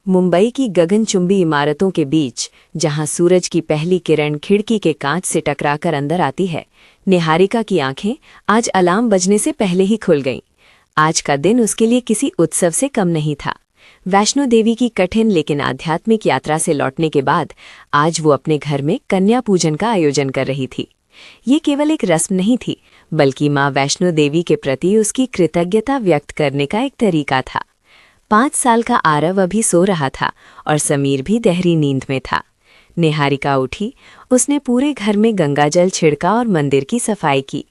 मुंबई की गगनचुंबी इमारतों के बीच, जहां सूरज की पहली किरण खिड़की के कांच से टकराकर अंदर आती है, निहारिका की आंखें आज अलार्म बजने से पहले ही खुल गईं। आज का दिन उसके लिए किसी उत्सव से कम नहीं था। वैष्णो देवी की कठिन लेकिन आध्यात्मिक यात्रा से लौटने के बाद आज वो अपने घर में कन्या पूजन का आयोजन कर रही थी। ये केवल एक रस्म नहीं थी, बल्कि मां वैष्णो देवी के प्रति उसकी कृतज्ञता व्यक्त करने का एक तरीका था। 5 साल का आरव अभी सो रहा था और समीर भी गहरी नींद में था। निहारिका उठी, उसने पूरे घर में गंगाजल छिड़का और मंदिर की सफाई की।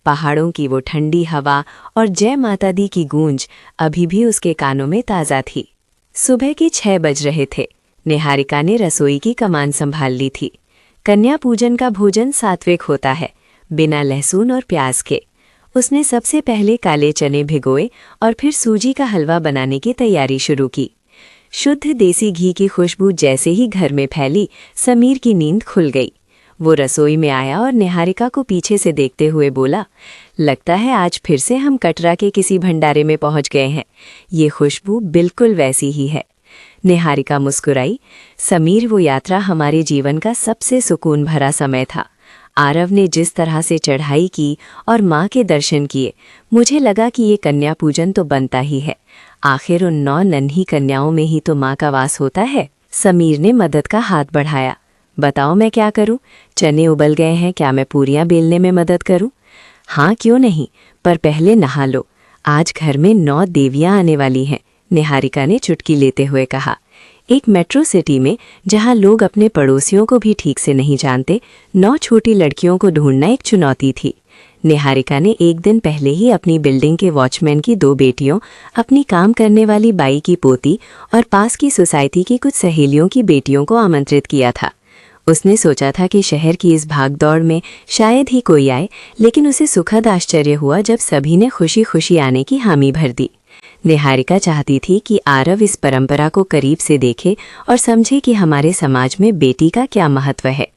पहाड़ों की वो ठंडी हवा और जय माता दी की गूंज अभी भी उसके कानों में ताज़ा थी। सुबह के 6 बज रहे थे। निहारिका ने रसोई की कमान संभाल ली थी। कन्या पूजन का भोजन सात्विक होता है, बिना लहसुन और प्याज के। उसने सबसे पहले काले चने भिगोए और फिर सूजी का हलवा बनाने की तैयारी शुरू की। शुद्ध देसी घी की खुशबू जैसे ही घर में फैली, समीर की नींद खुल गई। वो रसोई में आया और निहारिका को पीछे से देखते हुए बोला, लगता है आज फिर से हम कटरा के किसी भंडारे में पहुंच गए हैं। ये खुशबू बिल्कुल वैसी ही है। निहारिका मुस्कुराई। समीर, वो यात्रा हमारे जीवन का सबसे सुकून भरा समय था। आरव ने जिस तरह से चढ़ाई की और माँ के दर्शन किए, मुझे लगा कि ये कन्या पूजन तो बनता ही है। आखिर उन 9 नन्ही कन्याओं में ही तो माँ का वास होता है। समीर ने मदद का हाथ बढ़ाया। बताओ मैं क्या करूं? चने उबल गए हैं, क्या मैं पूरियां बेलने में मदद करूं? हाँ, क्यों नहीं, पर पहले नहा लो। आज घर में 9 देवियां आने वाली हैं, निहारिका ने चुटकी लेते हुए कहा। एक मेट्रो सिटी में, जहां लोग अपने पड़ोसियों को भी ठीक से नहीं जानते, 9 छोटी लड़कियों को ढूंढना एक चुनौती थी। निहारिका ने एक दिन पहले ही अपनी बिल्डिंग के वॉचमैन की 2 बेटियों, अपनी काम करने वाली बाई की पोती और पास की सोसाइटी की कुछ सहेलियों की बेटियों को आमंत्रित किया था। उसने सोचा था कि शहर की इस भागदौड़ में शायद ही कोई आए, लेकिन उसे सुखद आश्चर्य हुआ जब सभी ने खुशी खुशी आने की हामी भर दी। निहारिका चाहती थी कि आरव इस परंपरा को करीब से देखे और समझे कि हमारे समाज में बेटी का क्या महत्व है।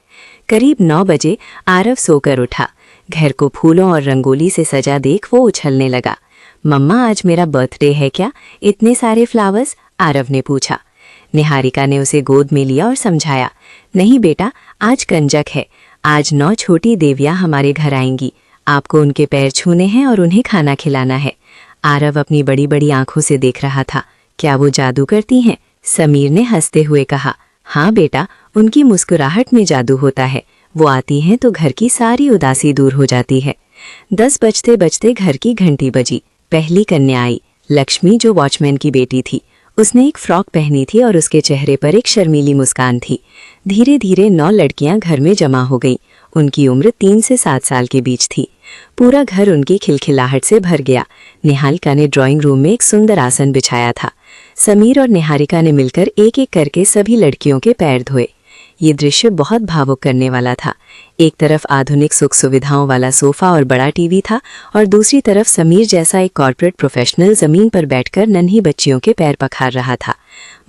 करीब 9 बजे आरव सोकर उठा। घर को फूलों और रंगोली से सजा देख वो उछलने लगा। मम्मा, आज मेरा बर्थडे है क्या? इतने सारे फ्लावर्स? आरव ने पूछा। निहारिका ने उसे गोद में लिया और समझाया, नहीं बेटा, आज कंजक है। आज 9 छोटी देवियां हमारे घर आएंगी। आपको उनके पैर छूने हैं और उन्हें खाना खिलाना है। आरव अपनी बड़ी बड़ी आंखों से देख रहा था। क्या वो जादू करती हैं? समीर ने हंसते हुए कहा। हाँ बेटा, उनकी मुस्कुराहट में जादू होता है। वो आती हैं तो घर की सारी उदासी दूर हो जाती है। 10 बजते बजते घर की घंटी बजी। पहली कन्या आई, लक्ष्मी, जो वॉचमैन की बेटी थी। उसने एक फ्रॉक पहनी थी और उसके चेहरे पर एक शर्मीली मुस्कान थी। धीरे धीरे 9 लड़कियां घर में जमा हो गईं। उनकी उम्र 3 से 7 साल के बीच थी। पूरा घर उनकी खिलखिलाहट से भर गया। निहारिका ने ड्राइंग रूम में एक सुंदर आसन बिछाया था। समीर और निहारिका ने मिलकर एक एक करके सभी लड़कियों के पैर धोए। ये दृश्य बहुत भावुक करने वाला था। एक तरफ आधुनिक सुख सुविधाओं वाला सोफा और बड़ा टीवी था, और दूसरी तरफ समीर जैसा एक कॉर्पोरेट प्रोफेशनल जमीन पर बैठकर नन्ही बच्चियों के पैर पखार रहा था।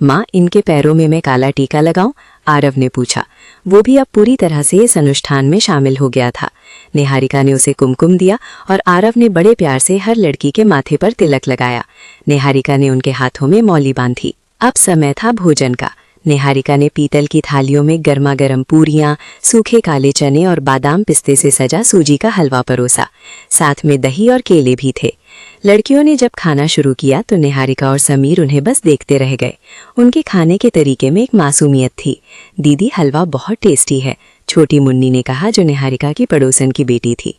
माँ, इनके पैरों में मैं काला टीका लगाऊं? आरव ने पूछा। वो भी अब पूरी तरह से इस अनुष्ठान में शामिल हो गया था। निहारिका ने उसे कुमकुम दिया और आरव ने बड़े प्यार से हर लड़की के माथे पर तिलक लगाया। निहारिका ने उनके हाथों में मौली बांधी। अब समय था भोजन का। निहारिका ने पीतल की थालियों में गर्मा गर्म पूरियां, सूखे काले चने और बादाम पिस्ते से सजा सूजी का हलवा परोसा। साथ में दही और केले भी थे। लड़कियों ने जब खाना शुरू किया तो निहारिका और समीर उन्हें बस देखते रह गए। उनके खाने के तरीके में एक मासूमियत थी। दीदी, हलवा बहुत टेस्टी है, छोटी मुन्नी ने कहा, जो निहारिका की पड़ोसन की बेटी थी।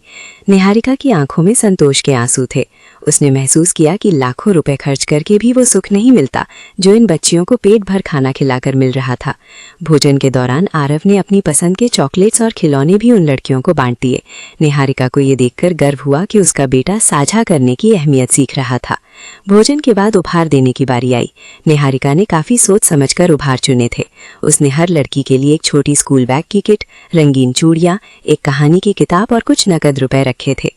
निहारिका की आंखों में संतोष के आंसू थे। उसने महसूस किया कि लाखों रुपए खर्च करके भी वो सुख नहीं मिलता जो इन बच्चियों को पेट भर खाना खिलाकर मिल रहा था। भोजन के दौरान आरव ने अपनी पसंद के चॉकलेट्स और खिलौने भी उन लड़कियों को बांट दिए। निहारिका को ये देखकर गर्व हुआ कि उसका बेटा साझा करने की अहमियत सीख रहा था। भोजन के बाद उपहार देने की बारी आई। निहारिका ने काफी सोच समझकर उपहार चुने थे। उसने हर लड़की के लिए एक छोटी स्कूल बैग की किट, रंगीन चूड़ियां, एक कहानी की किताब और कुछ नकद रुपए रखे थे।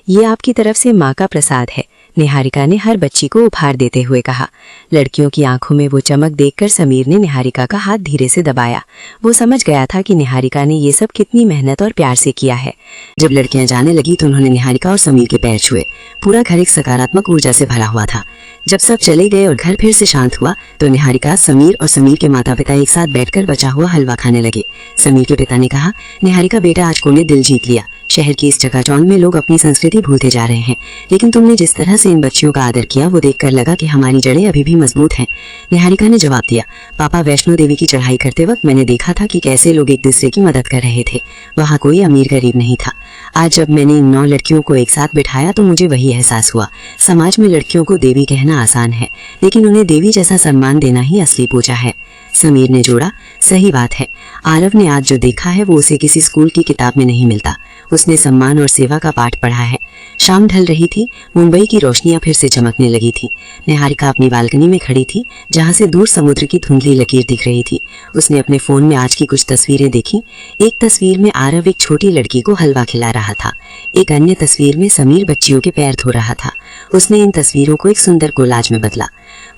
ये आपकी तरफ से माँ का प्रसाद है, निहारिका ने हर बच्ची को उपहार देते हुए कहा। लड़कियों की आंखों में वो चमक देखकर समीर ने निहारिका का हाथ धीरे से दबाया। वो समझ गया था कि निहारिका ने ये सब कितनी मेहनत और प्यार से किया है। जब लड़कियां जाने लगी तो उन्होंने निहारिका और समीर के पैर छुए। पूरा घर एक सकारात्मक ऊर्जा से भरा हुआ था। जब सब चले गए और घर फिर से शांत हुआ तो निहारिका, समीर और समीर के माता पिता एक साथ बैठकर बचा हुआ हलवा खाने लगे। समीर के पिता ने कहा, निहारिका बेटा, आज तूने दिल जीत लिया। शहर की इस चकाचौंध में लोग अपनी संस्कृति भूलते जा रहे हैं, लेकिन तुमने जिस तरह से इन बच्चियों का आदर किया वो देखकर लगा कि हमारी जड़ें अभी भी मजबूत हैं। निहारिका ने जवाब दिया, पापा, वैष्णो देवी की चढ़ाई करते वक्त मैंने देखा था कि कैसे लोग एक दूसरे की मदद कर रहे थे। वहाँ कोई अमीर गरीब नहीं था। आज जब मैंने इन 9 लड़कियों को एक साथ बिठाया तो मुझे वही एहसास हुआ। समाज में लड़कियों को देवी कहना आसान है, लेकिन उन्हें देवी जैसा सम्मान देना ही असली पूजा है। समीर ने जोड़ा, सही बात है। आरव ने आज जो देखा है वो उसे किसी स्कूल की किताब में नहीं मिलता। उसने सम्मान और सेवा का पाठ पढ़ा है। शाम ढल रही थी। मुंबई की रोशनियां फिर से चमकने लगी थी। निहारिका अपनी बालकनी में खड़ी थी, जहां से दूर समुद्र की धुंधली लकीर दिख रही थी। उसने अपने फोन में आज की कुछ तस्वीरें देखी। एक तस्वीर में आरव एक छोटी लड़की को हलवा खिला रहा था। एक अन्य तस्वीर में समीर बच्चियों के पैर धो रहा था। उसने इन तस्वीरों को एक सुंदर कोलाज में बदला।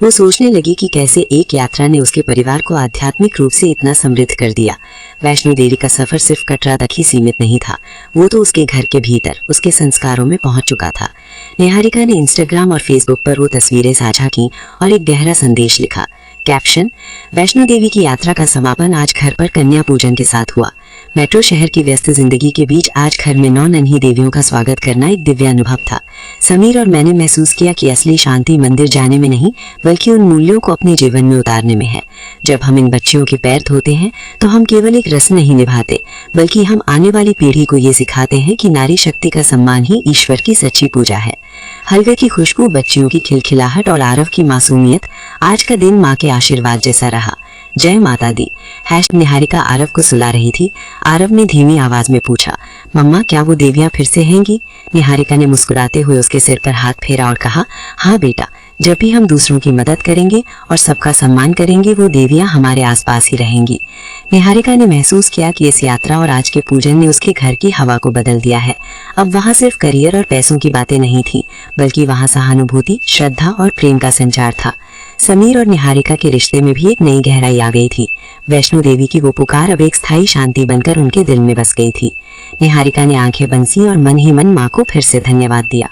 वो सोचने लगी कि कैसे एक यात्रा ने उसके परिवार को आध्यात्मिक रूप से इतना समृद्ध कर दिया। वैष्णो देवी का सफर सिर्फ कटरा तक ही सीमित नहीं था, वो तो उसके घर के भीतर, उसके संस्कारों में पहुंच चुका था। निहारिका ने इंस्टाग्राम और फेसबुक पर वो तस्वीरें साझा की और एक गहरा संदेश लिखा। कैप्शन, वैष्णो देवी की यात्रा का समापन आज घर पर कन्या पूजन के साथ हुआ। मेट्रो शहर की व्यस्त जिंदगी के बीच आज घर में 9 नन्ही देवियों का स्वागत करना एक दिव्य अनुभव था। समीर और मैंने महसूस किया कि असली शांति मंदिर जाने में नहीं, बल्कि उन मूल्यों को अपने जीवन में उतारने में है। जब हम इन बच्चियों के पैर धोते हैं तो हम केवल एक रस्म नहीं निभाते, बल्कि हम आने वाली पीढ़ी को ये सिखाते हैं कि नारी शक्ति का सम्मान ही ईश्वर की सच्ची पूजा है। हलवे की खुशबू, बच्चियों की खिलखिलाहट और आरव की मासूमियत, आज का दिन माँ के आशीर्वाद जैसा रहा। जय माता दी। निहारिका आरव को सुला रही थी। आरव ने धीमी आवाज में पूछा, मम्मा, क्या वो देवियां फिर से हैंगी? निहारिका ने मुस्कुराते हुए उसके सिर पर हाथ फेरा और कहा, हाँ बेटा, जब भी हम दूसरों की मदद करेंगे और सबका सम्मान करेंगे, वो देवियां हमारे आसपास ही रहेंगी। निहारिका ने महसूस किया कि इस यात्रा और आज के पूजन ने उसके घर की हवा को बदल दिया है। अब वहाँ सिर्फ करियर और पैसों की बातें नहीं थी, बल्कि वहाँ सहानुभूति, श्रद्धा और प्रेम का संचार था। समीर और निहारिका के रिश्ते में भी एक नई गहराई आ गई थी। वैष्णो देवी की वो पुकार अब एक स्थायी शांति बनकर उनके दिल में बस गई थी। निहारिका ने आंखें बंद की और मन ही मन माँ को फिर से धन्यवाद दिया।